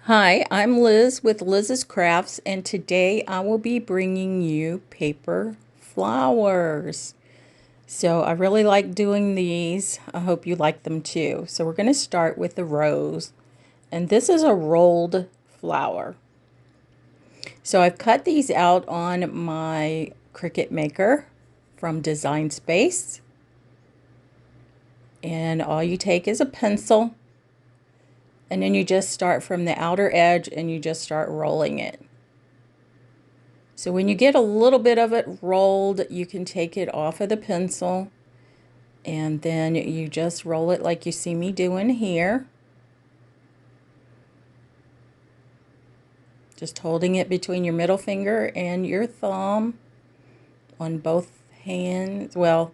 Hi, I'm Liz with Liz's Crafts, and today I will be bringing you paper flowers. So I really like doing these. I hope you like them too. So we're going to start with the rose, and this is a rolled flower. So I've cut these out on my Cricut Maker from Design Space, and all you take is a pencil, and then you just start from the outer edge and you just start rolling it. So when you get a little bit of it rolled, you can take it off of the pencil and then you just roll it like you see me doing here. Just holding it between your middle finger and your thumb on both hands. Well,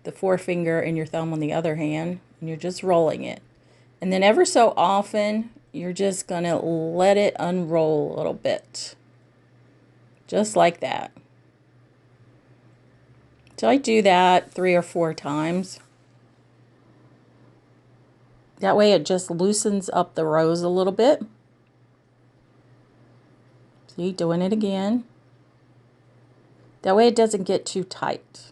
the forefinger and your thumb on the other hand, and you're just rolling it. And then ever so often, you're just going to let it unroll a little bit. Just like that. So I do that 3 or 4 times. That way it just loosens up the rose a little bit. See, doing it again. That way it doesn't get too tight.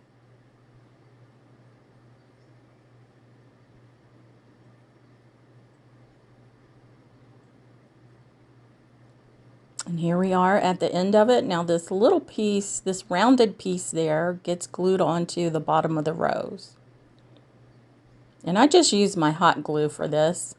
And here we are at the end of it. Now this little piece, this rounded piece there, gets glued onto the bottom of the rose. And I just use my hot glue for this.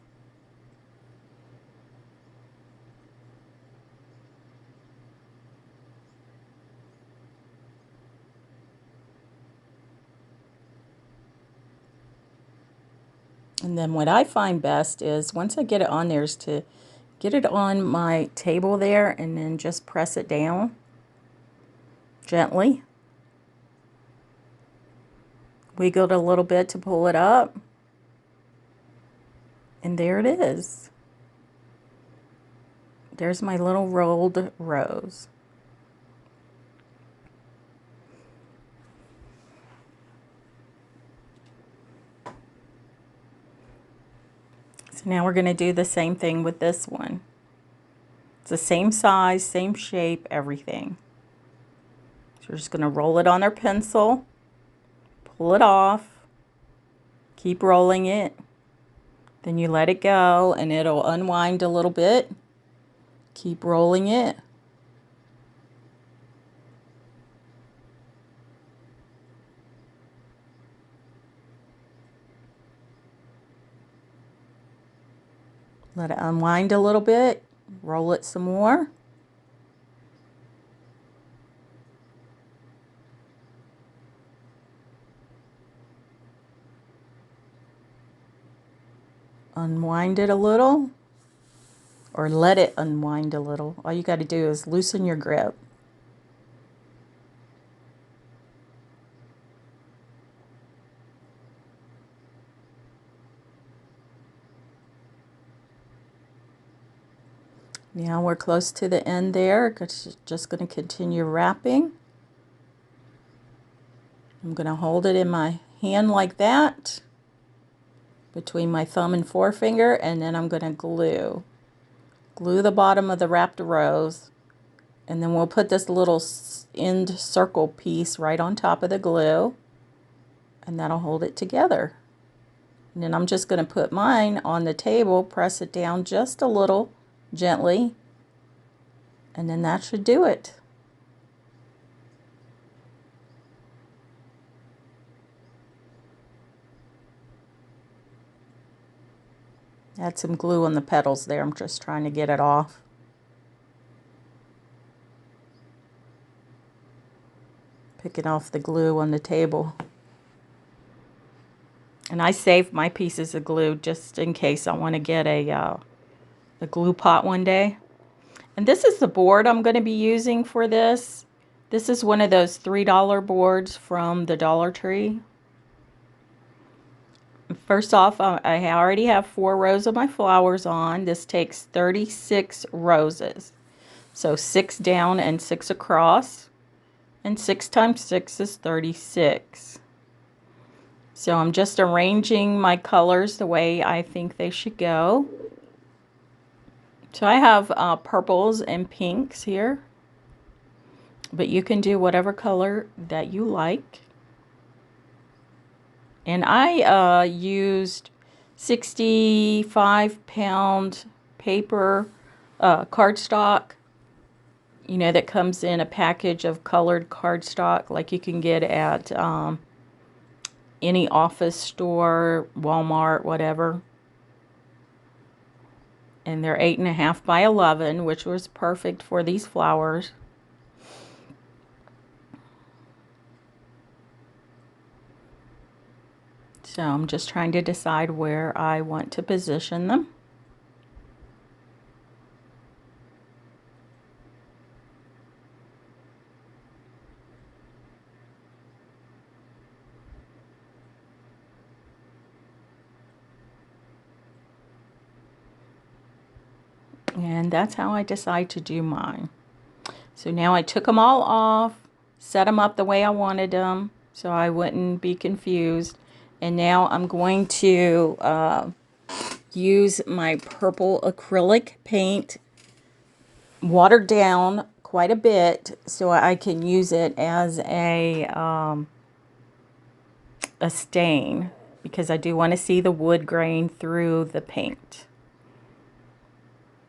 And then what I find best is once I get it on there is to get it on my table there and then just press it down gently. Wiggle it a little bit to pull it up. And there it is. There's my little rolled rose. So now we're going to do the same thing with this one. It's the same size, same shape, everything. So we're just going to roll it on our pencil, pull it off, keep rolling it. Then you let it go and it'll unwind a little bit. Keep rolling it. Let it unwind a little bit. Roll it some more. Unwind it a little. Or let it unwind a little. All you got to do is loosen your grip. Now we're close to the end there. Just going to continue wrapping. I'm going to hold it in my hand like that between my thumb and forefinger, and then I'm going to glue the bottom of the wrapped rose, and then we'll put this little end circle piece right on top of the glue, and that'll hold it together. And then I'm just going to put mine on the table, press it down just a little gently, and then that should do it. Add some glue on the petals there. I'm just trying to get it off. Picking off the glue on the table. And I saved my pieces of glue just in case I want to get a glue pot one day. And this is the board I'm going to be using for this. This is one of those $3 boards from the Dollar Tree. First off, I already have 4 rows of my flowers on. This takes 36 roses. So 6 down and 6 across. And 6 times 6 is 36. So I'm just arranging my colors the way I think they should go. So I have purples and pinks here, but you can do whatever color that you like. And I used 65-pound paper cardstock, you know, that comes in a package of colored cardstock like you can get at any office store, Walmart, whatever. And they're 8.5 by 11, which was perfect for these flowers. So I'm just trying to decide where I want to position them. And that's how I decide to do mine. So now I took them all off, set them up the way I wanted them so I wouldn't be confused. And now I'm going to use my purple acrylic paint, watered down quite a bit so I can use it as a stain, because I do want to see the wood grain through the paint.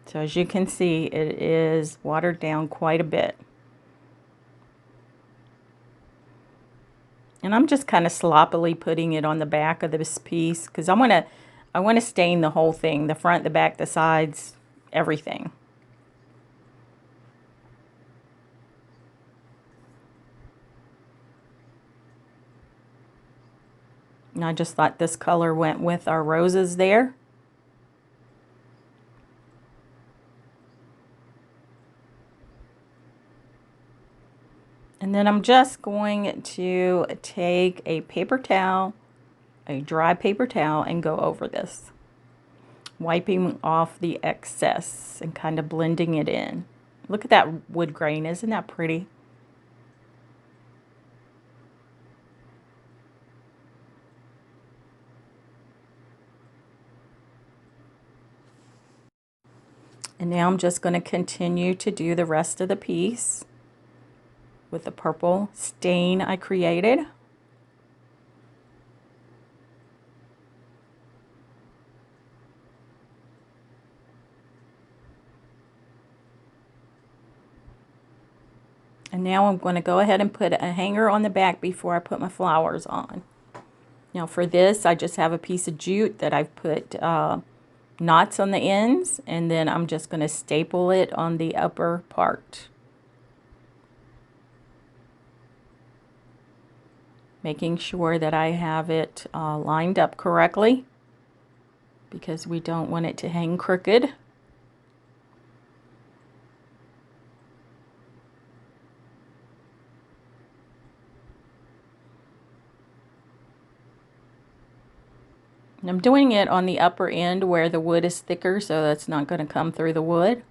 So as you can see, it is watered down quite a bit. And I'm just kind of sloppily putting it on the back of this piece because I want to stain the whole thing, the front, the back, the sides, everything. And I just thought this color went with our roses there. And then I'm just going to take a paper towel, a dry paper towel, and go over this, wiping off the excess and kind of blending it in. Look at that wood grain, isn't that pretty? And now I'm just going to continue to do the rest of the piece with the purple stain I created. And now I'm going to go ahead and put a hanger on the back before I put my flowers on. Now for this, I just have a piece of jute that I've put knots on the ends, and then I'm just going to staple it on the upper part, making sure that I have it lined up correctly because we don't want it to hang crooked. And I'm doing it on the upper end where the wood is thicker, so that's not going to come through the wood.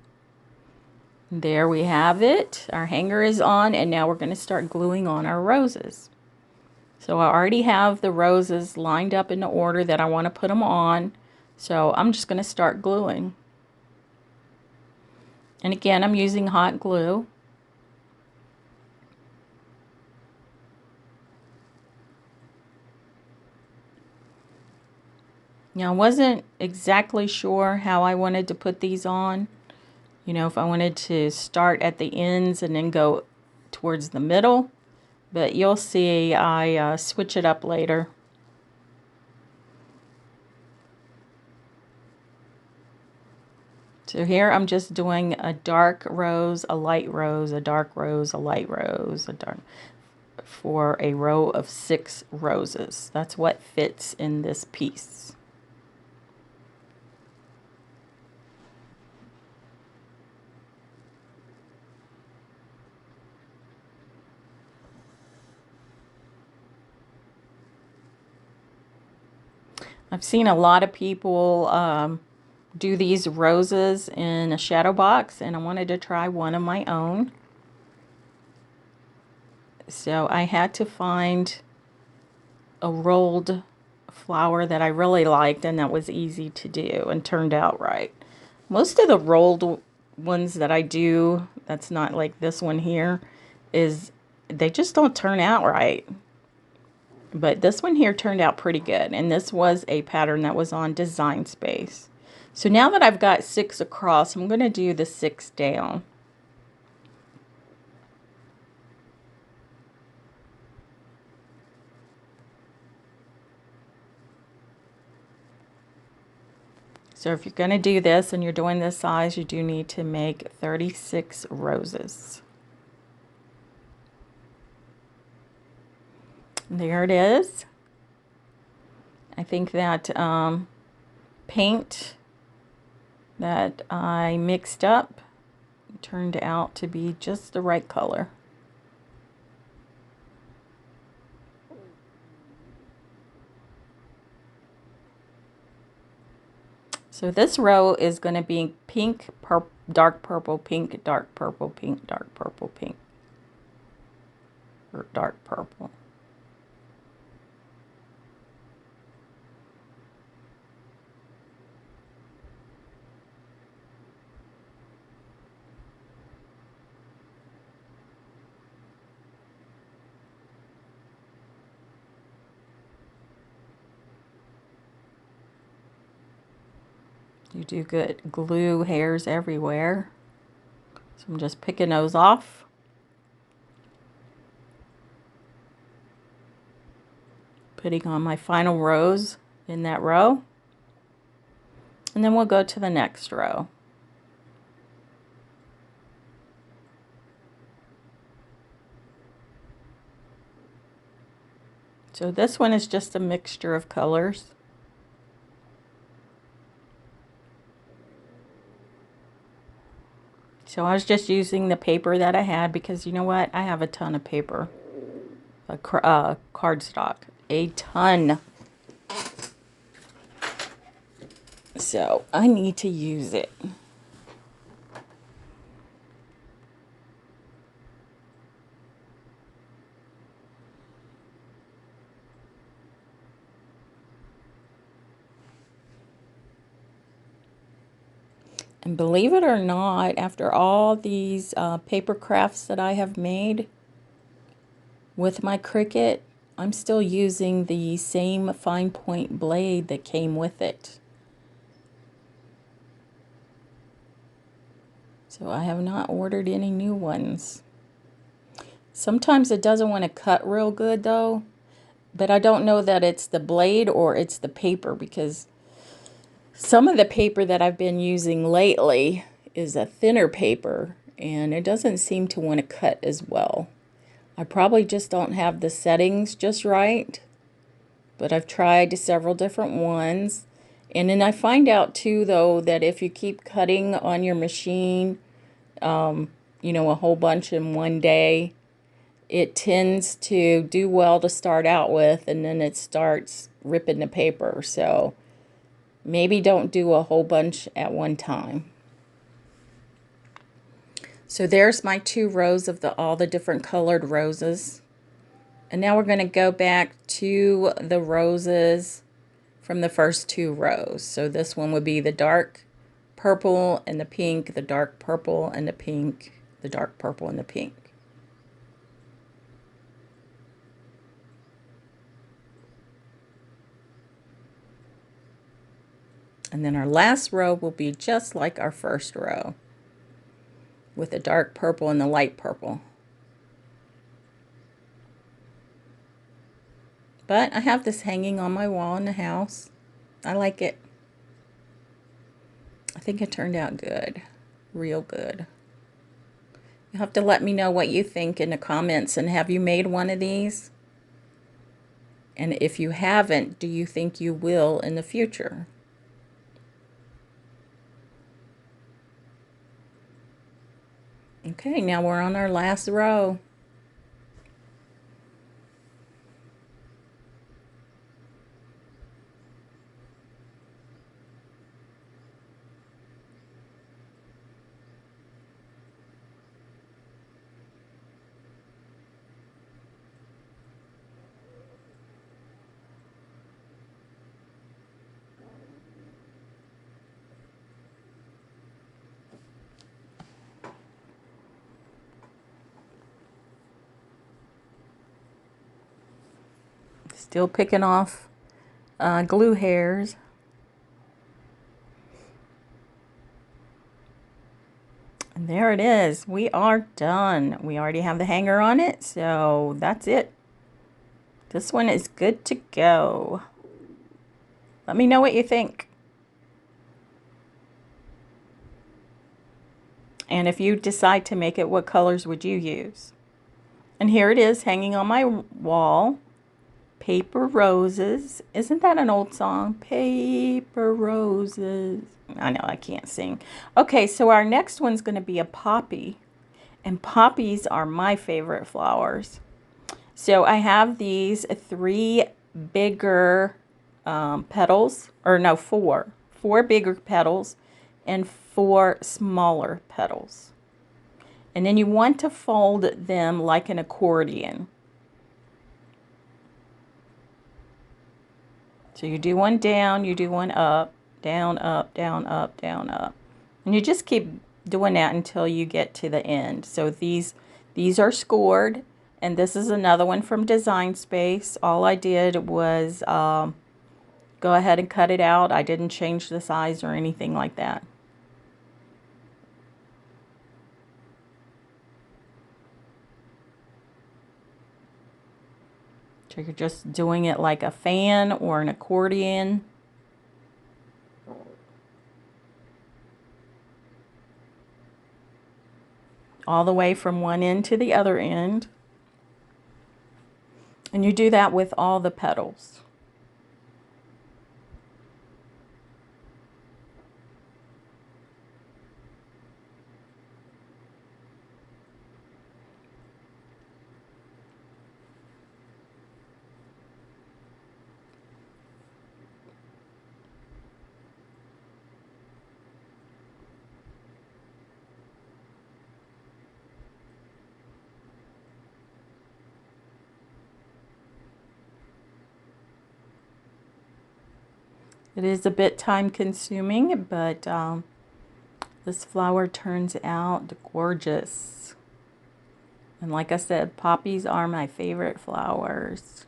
There we have it. Our hanger is on, and now we're going to start gluing on our roses. So I already have the roses lined up in the order that I want to put them on. So I'm just going to start gluing. And again, I'm using hot glue. Now I wasn't exactly sure how I wanted to put these on. You know, if I wanted to start at the ends and then go towards the middle. But you'll see I switch it up later. So here I'm just doing a dark rose, a light rose, a dark rose, a light rose, a dark, for a row of 6 roses. That's what fits in this piece. I've seen a lot of people do these roses in a shadow box, and I wanted to try one of my own. So I had to find a rolled flower that I really liked and that was easy to do and turned out right. Most of the rolled ones that I do, that's not like this one here, is they just don't turn out right. But this one here turned out pretty good. And this was a pattern that was on Design Space. So now that I've got 6 across, I'm going to do the 6 down. So if you're going to do this and you're doing this size, you do need to make 36 roses. There it is. I think that paint that I mixed up turned out to be just the right color. So this row is going to be pink, dark purple, pink, dark purple, pink, dark purple, pink, or dark purple. You do get glue hairs everywhere. So I'm just picking those off. Putting on my final rose in that row. And then we'll go to the next row. So this one is just a mixture of colors. So I was just using the paper that I had because you know what? I have a ton of paper. Cardstock. A ton. So I need to use it. And believe it or not, after all these paper crafts that I have made with my Cricut, I'm still using the same fine point blade that came with it. So I have not ordered any new ones. Sometimes it doesn't want to cut real good though, but I don't know that it's the blade or it's the paper because some of the paper that I've been using lately is a thinner paper and it doesn't seem to want to cut as well. I probably just don't have the settings just right, but I've tried several different ones. And then I find out too though that if you keep cutting on your machine, you know, a whole bunch in one day, it tends to do well to start out with and then it starts ripping the paper. So maybe don't do a whole bunch at one time. So there's my 2 rows of all the different colored roses. And now we're going to go back to the roses from the first 2 rows. So this one would be the dark purple and the pink, the dark purple and the pink, the dark purple and the pink. And then our last row will be just like our first row with the dark purple and the light purple. But I have this hanging on my wall in the house. I like it. I think it turned out good. Real good. You have to let me know what you think in the comments. And have you made one of these? And if you haven't, do you think you will in the future? Okay, now we're on our last row. Still picking off glue hairs. And there it is. We are done. We already have the hanger on it, so that's it. This one is good to go. Let me know what you think. And if you decide to make it, what colors would you use? And here it is hanging on my wall. Paper Roses. Isn't that an old song? Paper Roses. I know I can't sing. Okay, so our next one's going to be a poppy. And poppies are my favorite flowers. So I have these 3 bigger petals, or no, 4. 4 bigger petals and 4 smaller petals. And then you want to fold them like an accordion. So you do one down, you do one up, down, up, down, up, down, up. And you just keep doing that until you get to the end. So these are scored, and this is another one from Design Space. All I did was go ahead and cut it out. I didn't change the size or anything like that. So you're just doing it like a fan or an accordion. All the way from one end to the other end. And you do that with all the petals. It is a bit time consuming, but this flower turns out gorgeous. And like I said, poppies are my favorite flowers.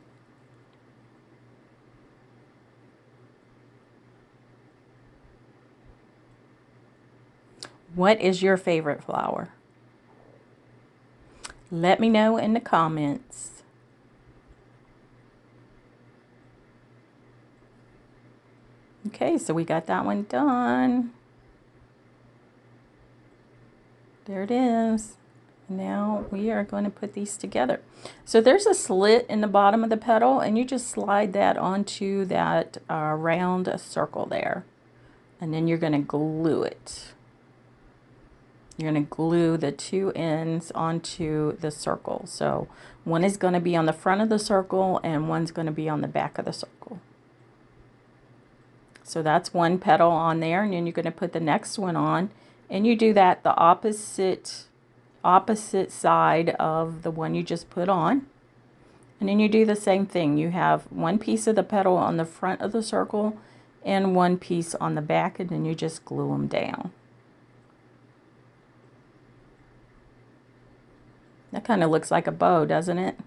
What is your favorite flower? Let me know in the comments. Okay, so we got that one done. There it is. Now we are going to put these together. So there's a slit in the bottom of the petal, and you just slide that onto that round circle there. And then you're going to glue it. You're going to glue the 2 ends onto the circle. So one is going to be on the front of the circle and one's going to be on the back of the circle. So that's one petal on there, and then you're going to put the next one on, and you do that the opposite side of the one you just put on. And then you do the same thing. You have one piece of the petal on the front of the circle and one piece on the back, and then you just glue them down. That kind of looks like a bow, doesn't it?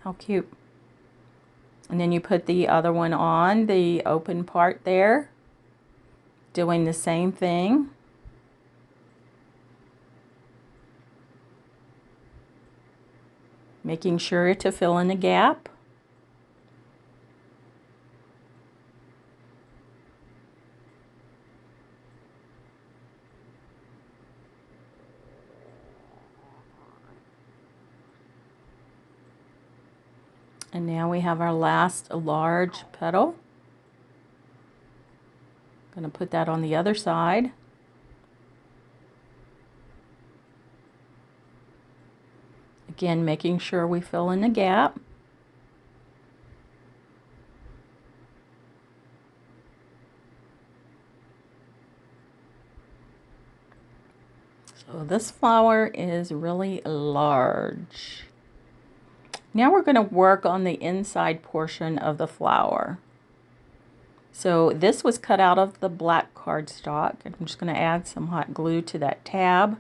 How cute. And then you put the other one on the open part there, doing the same thing. Making sure to fill in the gap. And now we have our last large petal. I'm going to put that on the other side. Again, making sure we fill in the gap. So this flower is really large. Now we're going to work on the inside portion of the flower. So this was cut out of the black cardstock. I'm just going to add some hot glue to that tab.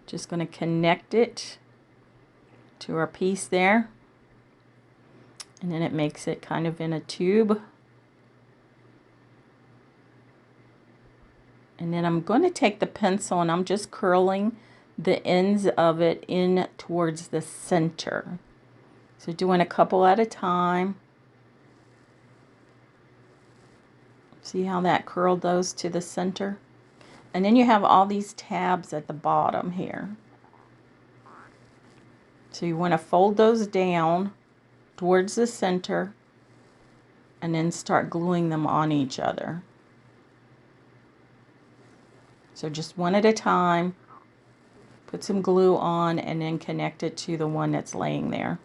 Just going to connect it to our piece there. And then it makes it kind of in a tube. And then I'm going to take the pencil and I'm just curling the ends of it in towards the center. So doing a couple at a time. See how that curled those to the center? And then you have all these tabs at the bottom here. So you want to fold those down towards the center and then start gluing them on each other. So just one at a time, put some glue on and then connect it to the one that's laying there.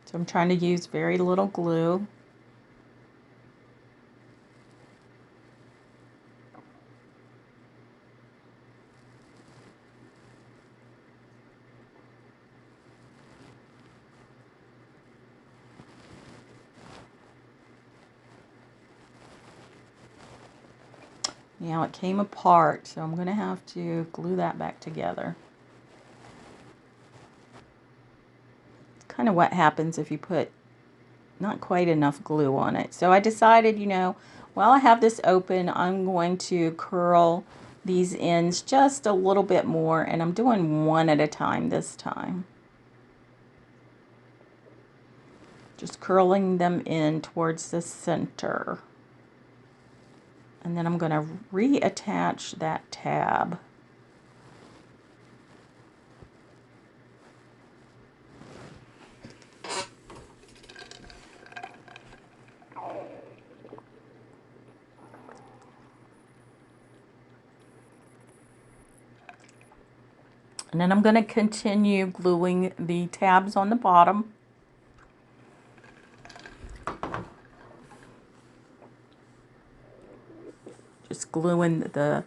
So I'm trying to use very little glue. Now it came apart, so I'm going to have to glue that back together. It's kind of what happens if you put not quite enough glue on it. So I decided, you know, while I have this open, I'm going to curl these ends just a little bit more, and I'm doing one at a time this time. Just curling them in towards the center. And then I'm going to reattach that tab. And then I'm going to continue gluing the tabs on the bottom. Just gluing the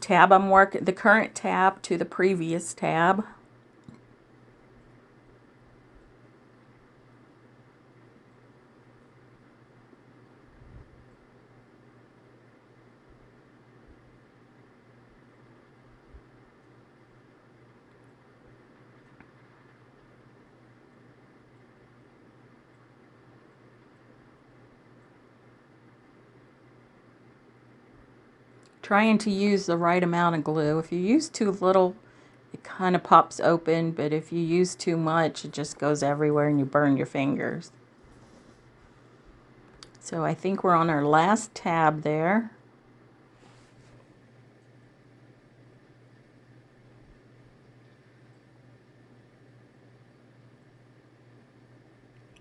tab I'm working, the current tab to the previous tab. Trying to use the right amount of glue. If you use too little, it kind of pops open, but if you use too much, it just goes everywhere and you burn your fingers. So I think we're on our last tab there.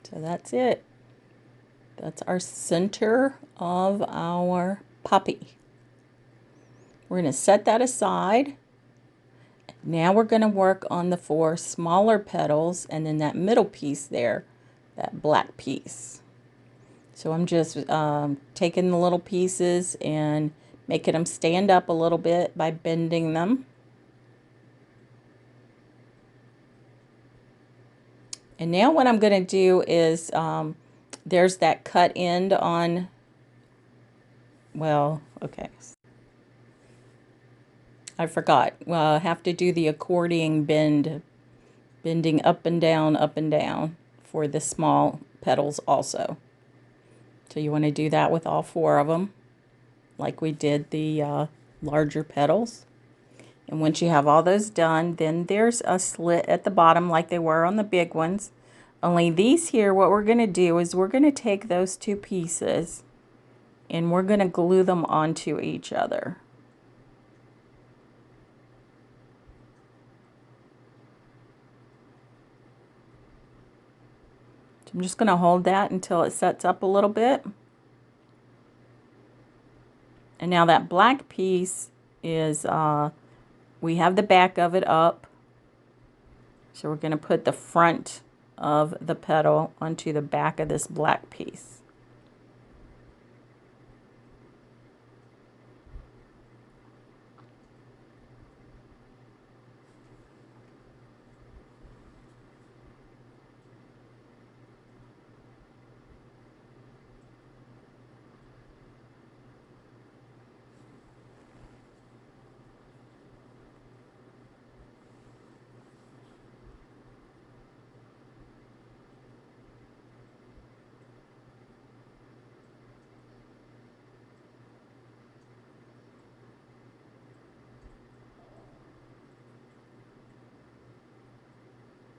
So that's it. That's our center of our puppy. We're going to set that aside. Now we're going to work on the 4 smaller petals and then that middle piece there, that black piece. So I'm just taking the little pieces and making them stand up a little bit by bending them. And now what I'm going to do is, there's that cut end on, well, okay. I forgot. Well, I have to do the accordion bend, bending up and down for the small petals also. So you want to do that with all 4 of them, like we did the larger petals. And once you have all those done, then there's a slit at the bottom like they were on the big ones. Only these here, what we're going to do is we're going to take those 2 pieces and we're going to glue them onto each other. So I'm just going to hold that until it sets up a little bit. And now that black piece is, we have the back of it up. So we're going to put the front of the petal onto the back of this black piece.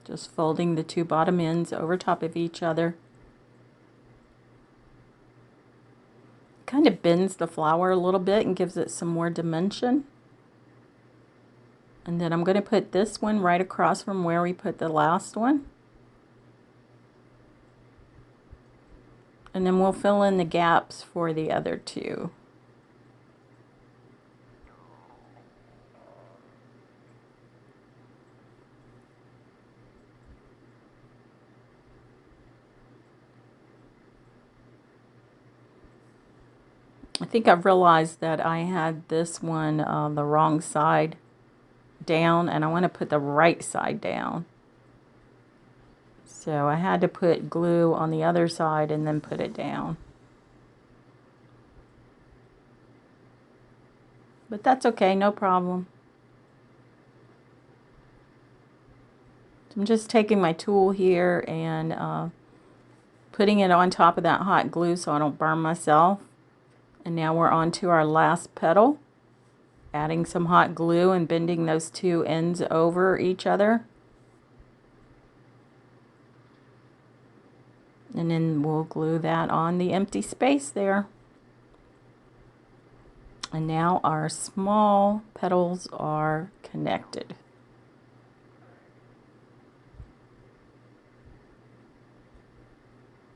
Just folding the two bottom ends over top of each other. Kind of bends the flower a little bit and gives it some more dimension. And then I'm going to put this one right across from where we put the last one. And then we'll fill in the gaps for the other two. I think I've realized that I had this one the wrong side down, and I want to put the right side down. So I had to put glue on the other side and then put it down. But that's okay, no problem. I'm just taking my tool here and putting it on top of that hot glue so I don't burn myself. And now we're on to our last petal. Adding some hot glue and bending those two ends over each other. And then we'll glue that on the empty space there. And now our small petals are connected.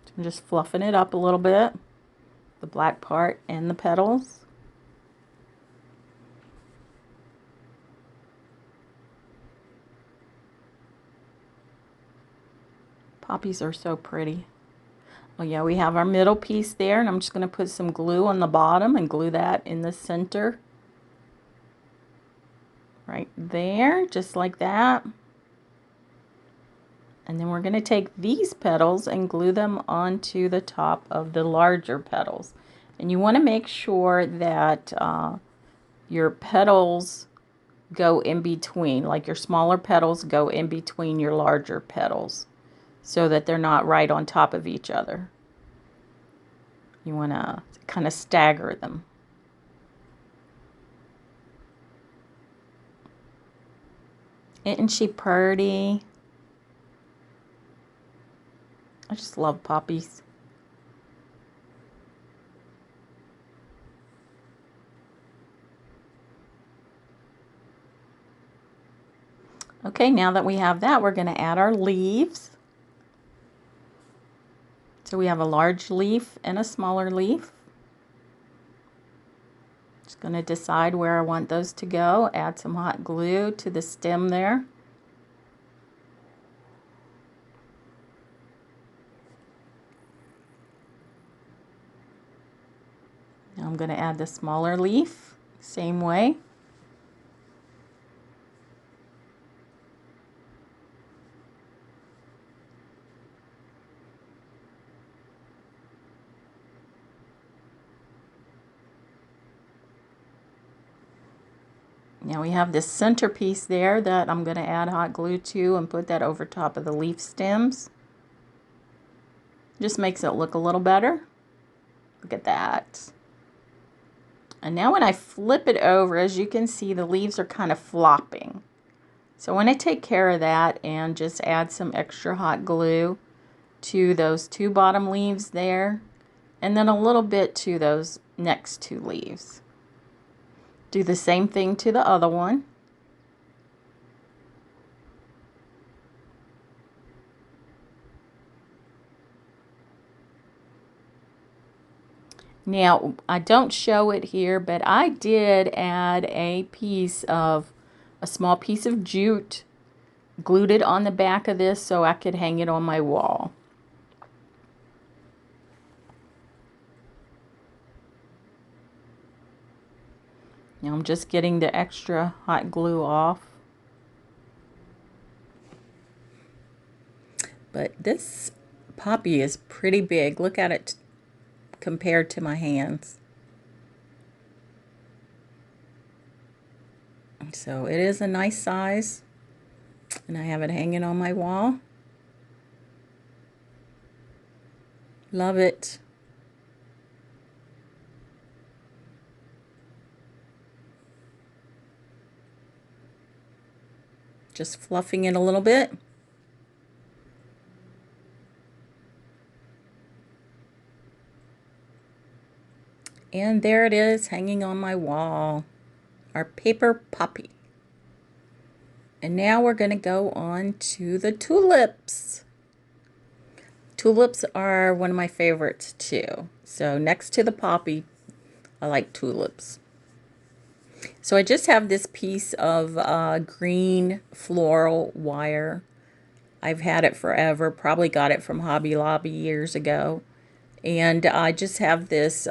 So I'm just fluffing it up a little bit, the black part and the petals. Poppies are so pretty. Oh yeah, we have our middle piece there, and I'm just going to put some glue on the bottom and glue that in the center. Right there, just like that. And then we're going to take these petals and glue them onto the top of the larger petals. And you want to make sure that your petals go in between, like your smaller petals go in between your larger petals, so that they're not right on top of each other. You want to kind of stagger them. Isn't she pretty? I just love poppies. Okay, now that we have that, we're going to add our leaves. So we have a large leaf and a smaller leaf. Just going to decide where I want those to go. Add some hot glue to the stem there. Now I'm going to add the smaller leaf, same way. Now we have this centerpiece there that I'm going to add hot glue to and put that over top of the leaf stems. Just makes it look a little better. Look at that. And now when I flip it over, as you can see, the leaves are kind of flopping. So I want to take care of that and just add some extra hot glue to those two bottom leaves there, and then a little bit to those next two leaves. Do the same thing to the other one. Now, I don't show it here, but I did add a small piece of jute, glued it on the back of this so I could hang it on my wall. Now I'm just getting the extra hot glue off. But this poppy is pretty big. Look at it compared to my hands. So it is a nice size, and I have it hanging on my wall. Love it. Just fluffing it a little bit. And there it is hanging on my wall, our paper poppy. And now we're going to go on to the tulips. Tulips are one of my favorites too. So next to the poppy, I like tulips. So I just have this piece of green floral wire. I've had it forever, probably got it from Hobby Lobby years ago. And I just have this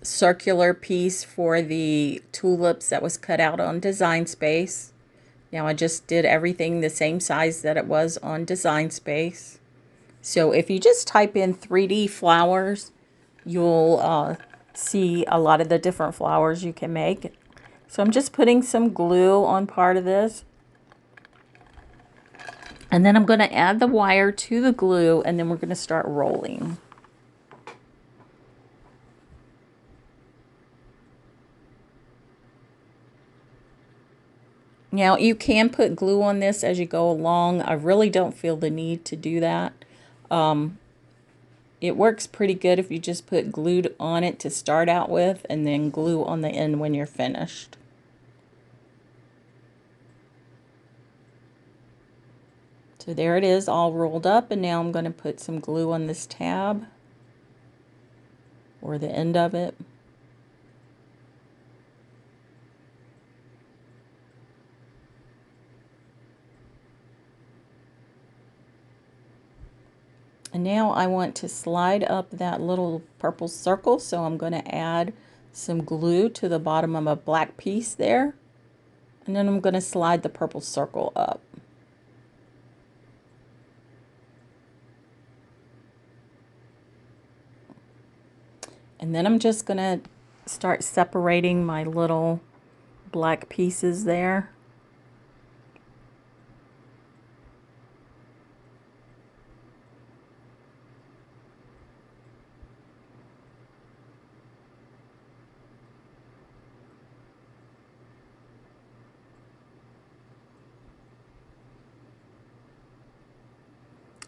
circular piece for the tulips that was cut out on Design Space. Now I just did everything the same size that it was on Design Space. So if you just type in 3D flowers, you'll see a lot of the different flowers you can make. So I'm just putting some glue on part of this. And then I'm going to add the wire to the glue, and then we're going to start rolling. Now you can put glue on this as you go along. I really don't feel the need to do that. It works pretty good if you just put glue on it to start out with and then glue on the end when you're finished. So there it is all rolled up, and now I'm going to put some glue on this tab or the end of it. And now I want to slide up that little purple circle, so I'm going to add some glue to the bottom of a black piece there. And then I'm going to slide the purple circle up. And then I'm just going to start separating my little black pieces there.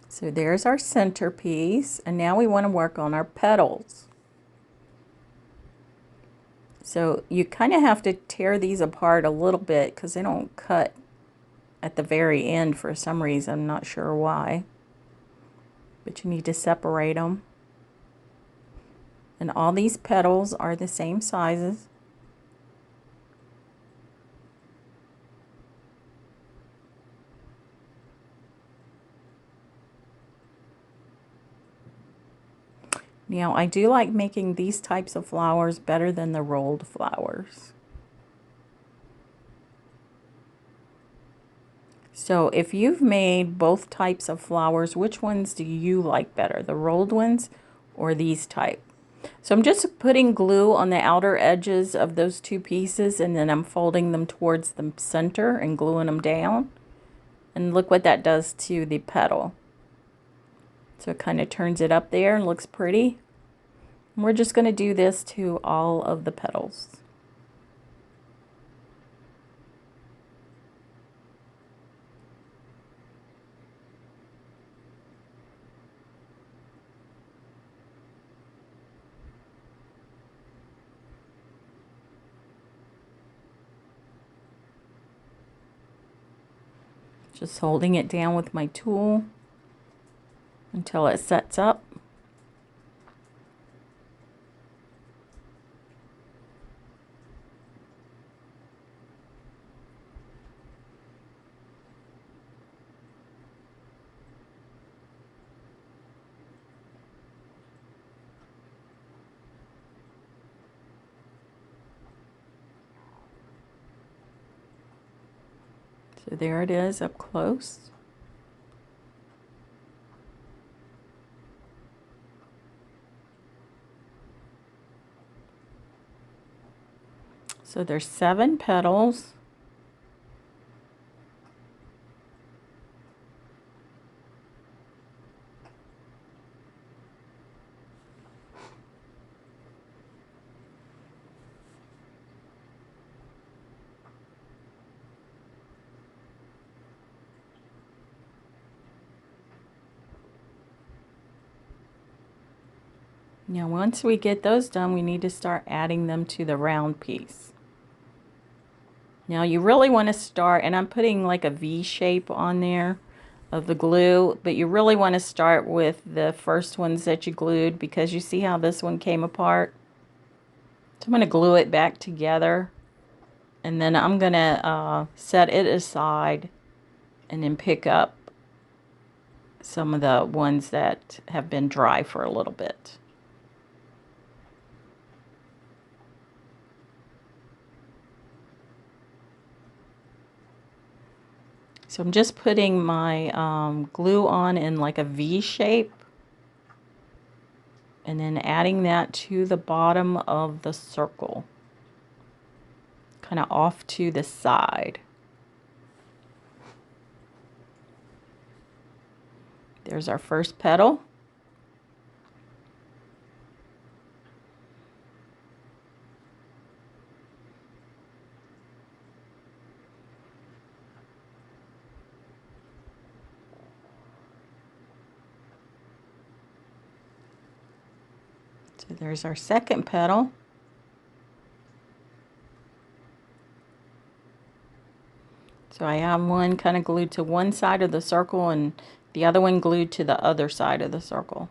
So there's our centerpiece, and now we want to work on our petals. So you kind of have to tear these apart a little bit because they don't cut at the very end for some reason. I'm not sure why. But you need to separate them. And all these petals are the same sizes. Now, I do like making these types of flowers better than the rolled flowers. So if you've made both types of flowers, which ones do you like better, the rolled ones or these type? So I'm just putting glue on the outer edges of those two pieces, and then I'm folding them towards the center and gluing them down. And look what that does to the petal. So it kind of turns it up there and looks pretty. And we're just going to do this to all of the petals. Just holding it down with my tool until it sets up. So there it is up close. So there's 7 petals. Now once we get those done, we need to start adding them to the round piece. Now you really want to start, and I'm putting like a V shape on there of the glue, but you really want to start with the first ones that you glued, because you see how this one came apart. So I'm going to glue it back together, and then I'm going to set it aside and then pick up some of the ones that have been dry for a little bit. So I'm just putting my glue on in like a V shape, and then adding that to the bottom of the circle, kind of off to the side. There's our first petal. So there's our second petal. So I have one kind of glued to one side of the circle and the other one glued to the other side of the circle.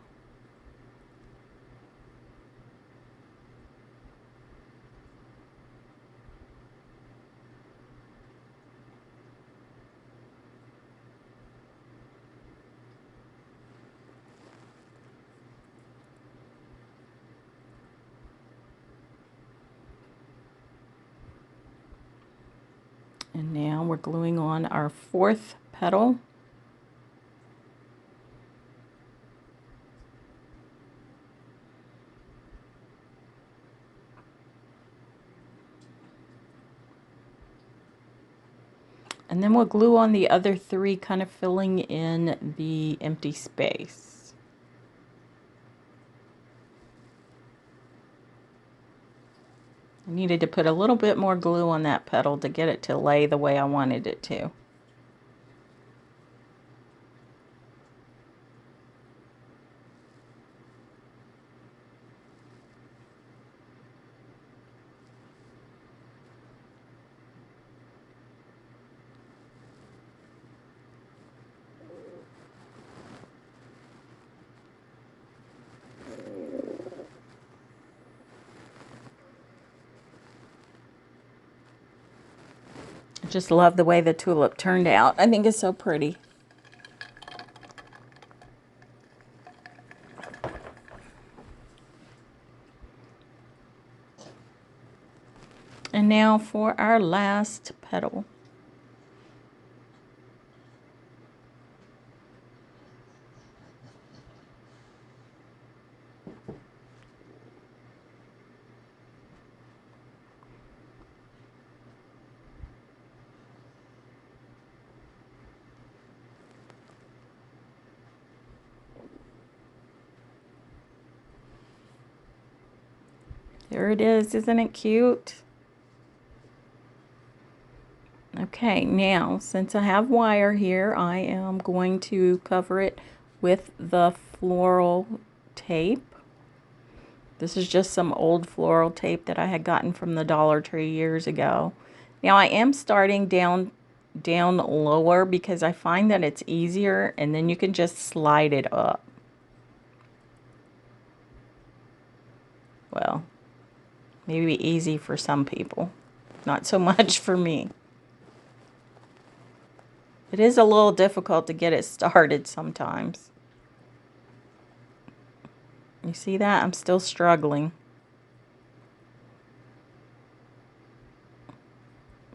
And now we're gluing on our fourth petal. And then we'll glue on the other three, kind of filling in the empty space. I needed to put a little bit more glue on that petal to get it to lay the way I wanted it to. I just love the way the tulip turned out. I think it's so pretty. And now for our last petal. There it is. Isn't it cute? Okay, now since I have wire here, I am going to cover it with the floral tape. This is just some old floral tape that I had gotten from the Dollar Tree years ago. Now I am starting down lower because I find that it's easier, and then you can just slide it up. Well, maybe easy for some people, not so much for me. It is a little difficult to get it started sometimes. You see that? I'm still struggling.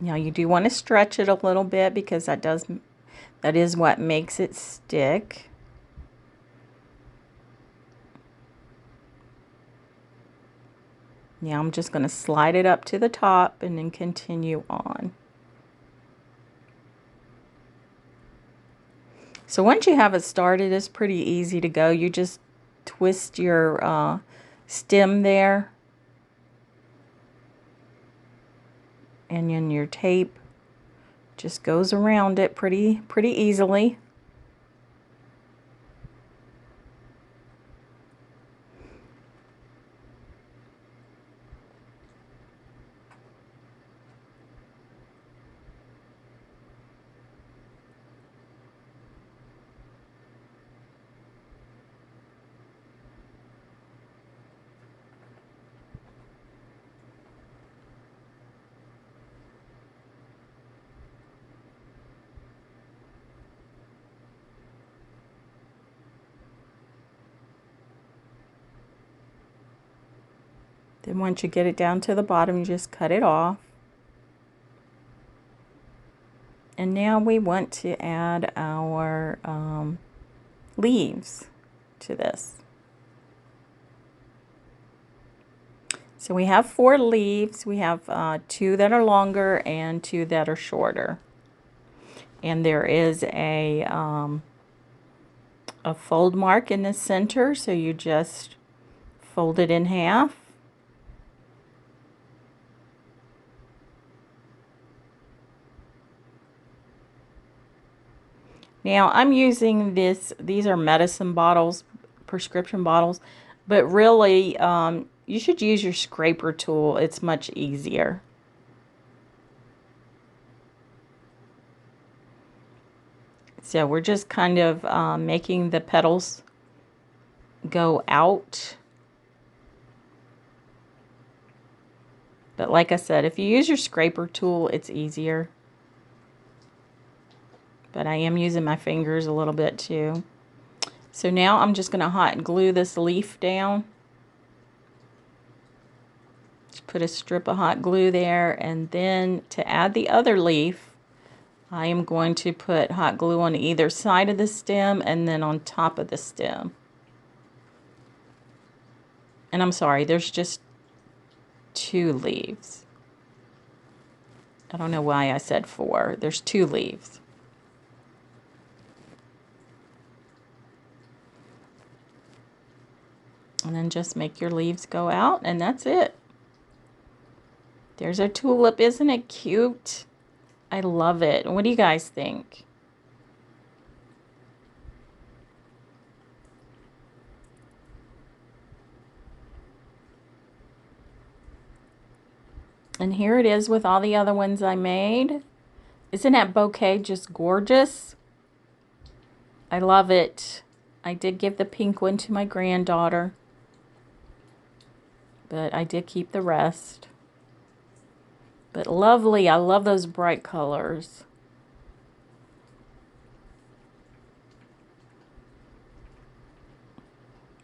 Now you do want to stretch it a little bit because that is what makes it stick. Now I'm just going to slide it up to the top and then continue on. So once you have it started, it's pretty easy to go. You just twist your stem there, and then your tape just goes around it pretty easily. Then once you get it down to the bottom, you just cut it off. And now we want to add our leaves to this. So we have 4 leaves. We have 2 that are longer and 2 that are shorter. And there is a fold mark in the center, so you just fold it in half. Now I'm using these are medicine bottles, prescription bottles, but really you should use your scraper tool. It's much easier. So we're just kind of making the petals go out. But like I said, if you use your scraper tool, it's easier. But I am using my fingers a little bit too. So now I'm just going to hot glue this leaf down. Just put a strip of hot glue there, and then to add the other leaf, I am going to put hot glue on either side of the stem and then on top of the stem. And I'm sorry, there's just 2 leaves. I don't know why I said 4. There's 2 leaves. And then just make your leaves go out, and that's it. There's our tulip. Isn't it cute? I love it. What do you guys think? And here it is with all the other ones I made. Isn't that bouquet just gorgeous? I love it. I did give the pink one to my granddaughter, but I did keep the rest. But lovely. I love those bright colors.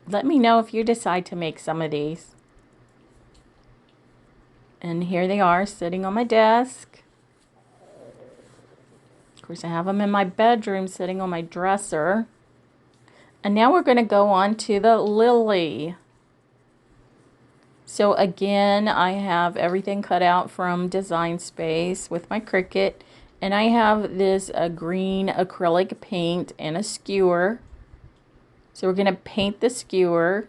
Let me know if you decide to make some of these. And here they are sitting on my desk. Of course, I have them in my bedroom sitting on my dresser. And now we're going to go on to the lily. So again, I have everything cut out from Design Space with my Cricut. And I have this green acrylic paint and a skewer. So we're going to paint the skewer.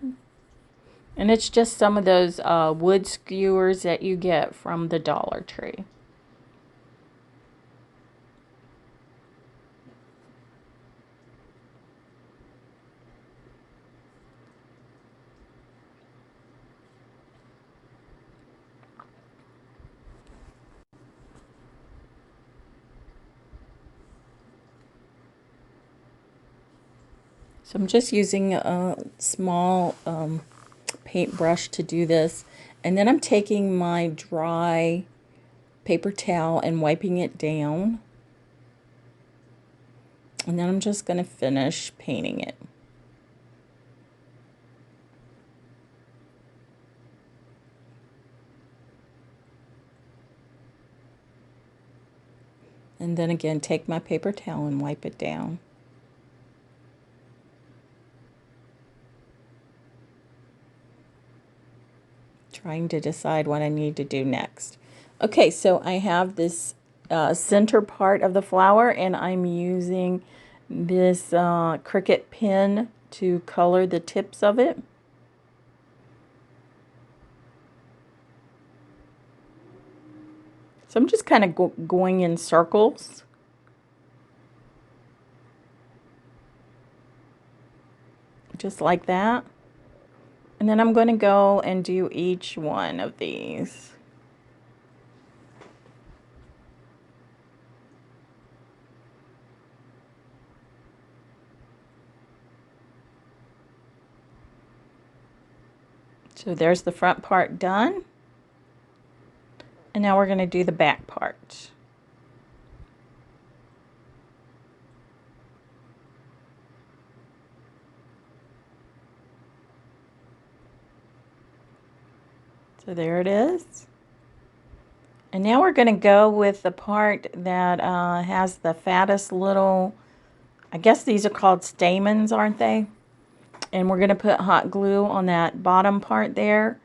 And it's just some of those wood skewers that you get from the Dollar Tree. So I'm just using a small paintbrush to do this. And then I'm taking my dry paper towel and wiping it down. And then I'm just going to finish painting it. And then again, take my paper towel and wipe it down. Trying to decide what I need to do next. Okay, so I have this center part of the flower, and I'm using this Cricut pen to color the tips of it. So I'm just kind of going in circles. Just like that. And then I'm going to go and do each one of these. So there's the front part done. And now we're going to do the back part. So there it is. And now we're going to go with the part that has the fattest little, I guess these are called stamens, aren't they? And we're going to put hot glue on that bottom part there,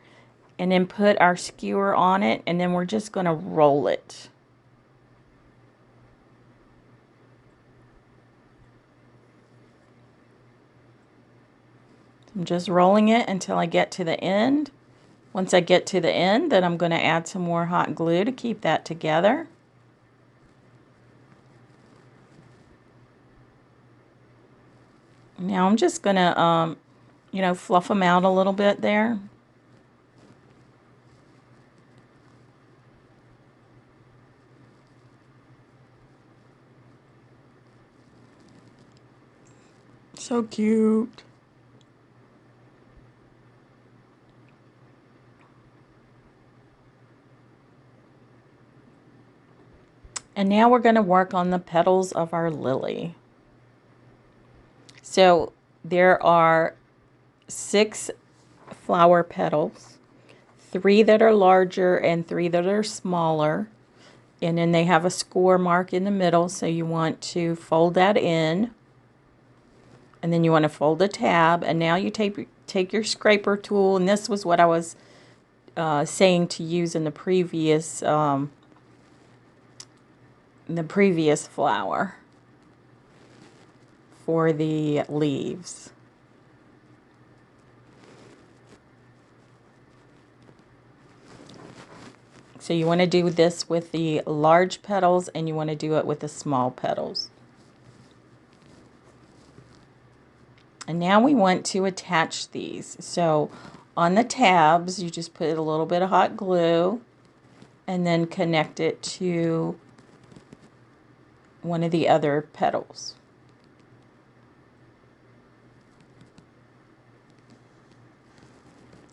and then put our skewer on it, and then we're just going to roll it. I'm just rolling it until I get to the end. Once I get to the end, then I'm going to add some more hot glue to keep that together. Now I'm just going to, fluff them out a little bit there. So cute. And now we're going to work on the petals of our lily. So there are 6 flower petals, 3 that are larger and 3 that are smaller. And then they have a score mark in the middle, so you want to fold that in. And then you want to fold a tab, and now you take your scraper tool, and this was what I was saying to use in the previous flower for the leaves. So you want to do this with the large petals, and you want to do it with the small petals. And now we want to attach these. So on the tabs, you just put a little bit of hot glue and then connect it to one of the other petals.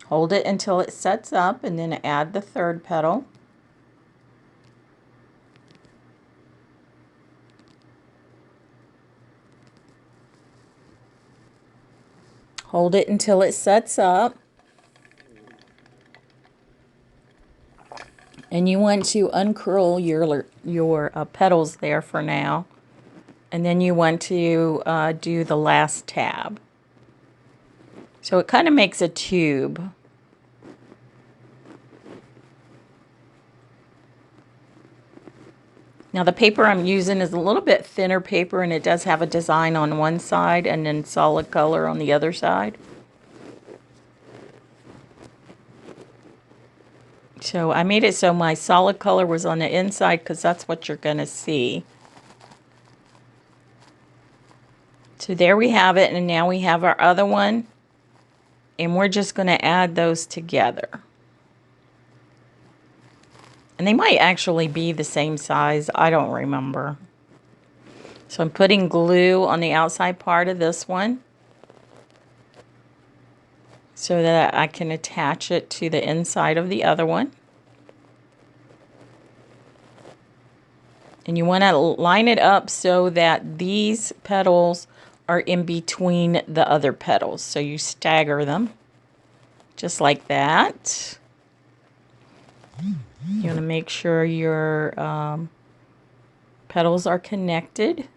Hold it until it sets up, and then add the third petal. Hold it until it sets up. And you want to uncurl your petals there for now. And then you want to do the last tab. So it kind of makes a tube. Now the paper I'm using is a little bit thinner paper, and it does have a design on one side and then solid color on the other side. So I made it so my solid color was on the inside because that's what you're going to see. So there we have it, and now we have our other one, and we're just going to add those together. And they might actually be the same size. I don't remember. So I'm putting glue on the outside part of this one so that I can attach it to the inside of the other one. And you want to line it up so that these petals are in between the other petals. So you stagger them just like that. You want to make sure your petals are connected.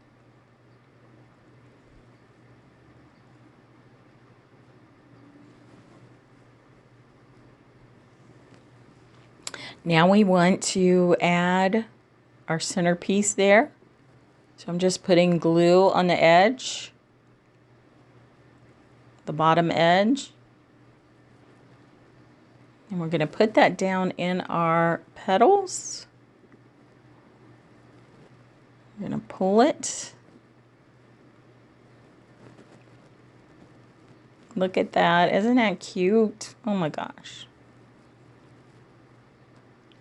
Now we want to add our centerpiece there. So I'm just putting glue on the edge, the bottom edge. And we're going to put that down in our petals. We're going to pull it. Look at that. Isn't that cute? Oh my gosh.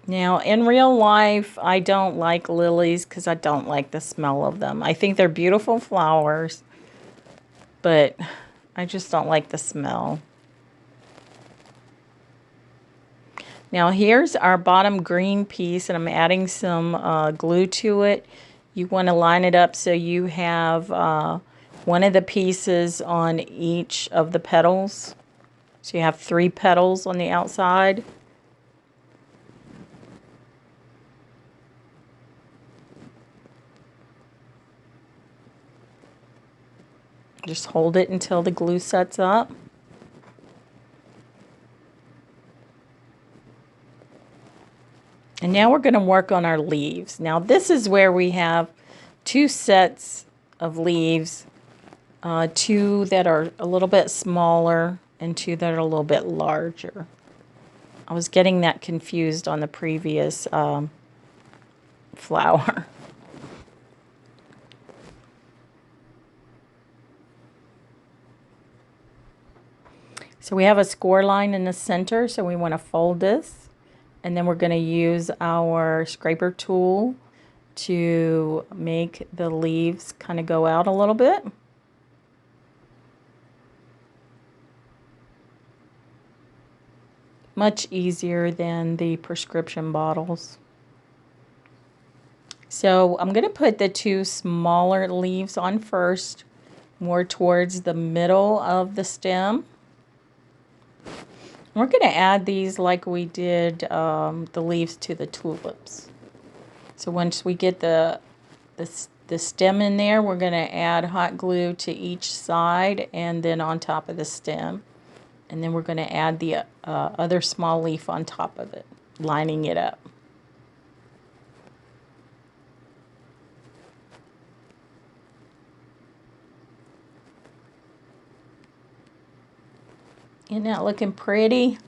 Now, in real life, I don't like lilies because I don't like the smell of them. I think they're beautiful flowers, but I just don't like the smell. Now here's our bottom green piece, and I'm adding some glue to it. You want to line it up so you have one of the pieces on each of the petals. So you have 3 petals on the outside. Just hold it until the glue sets up. And now we're going to work on our leaves. Now this is where we have two sets of leaves, two that are a little bit smaller and two that are a little bit larger. I was getting that confused on the previous flower. So we have a score line in the center, so we want to fold this. And then we're going to use our scraper tool to make the leaves kind of go out a little bit. Much easier than the prescription bottles. So I'm going to put the two smaller leaves on first, more towards the middle of the stem. We're going to add these like we did the leaves to the tulips. So once we get the stem in there, we're going to add hot glue to each side and then on top of the stem. And then we're going to add the other small leaf on top of it, lining it up. Isn't that looking pretty?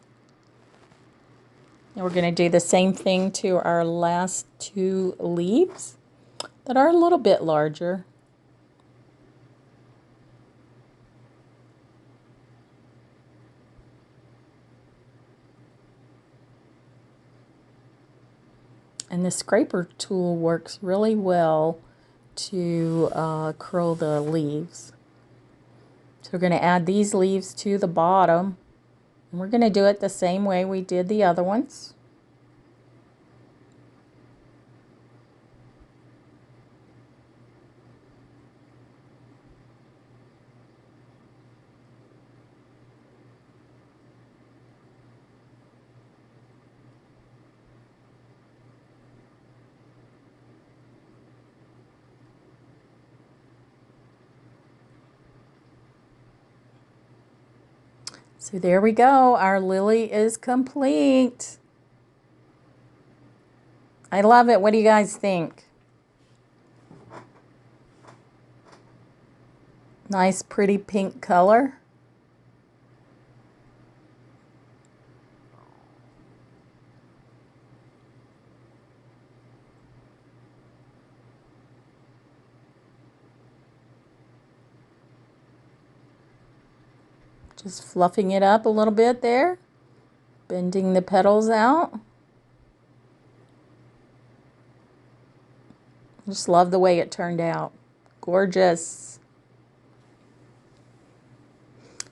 And we're going to do the same thing to our last two leaves that are a little bit larger. And the scraper tool works really well to curl the leaves. So we're going to add these leaves to the bottom. And we're going to do it the same way we did the other ones. So there we go. Our lily is complete. I love it. What do you guys think? Nice, pretty pink color. Just fluffing it up a little bit there. Bending the petals out. Just love the way it turned out. Gorgeous.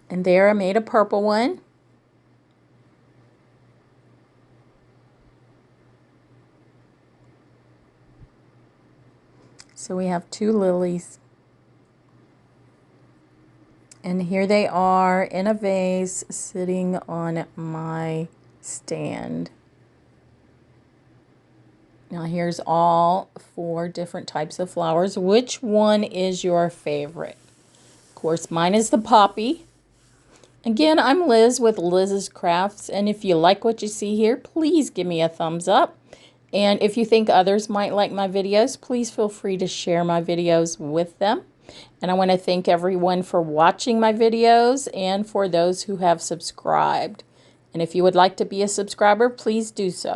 And there I made a purple one. So we have two lilies. And here they are in a vase sitting on my stand. Now here's all four different types of flowers. Which one is your favorite? Of course, mine is the poppy. Again, I'm Liz with Liz's Crafts, and if you like what you see here, please give me a thumbs up. And if you think others might like my videos, please feel free to share my videos with them. And I want to thank everyone for watching my videos and for those who have subscribed. And if you would like to be a subscriber, please do so.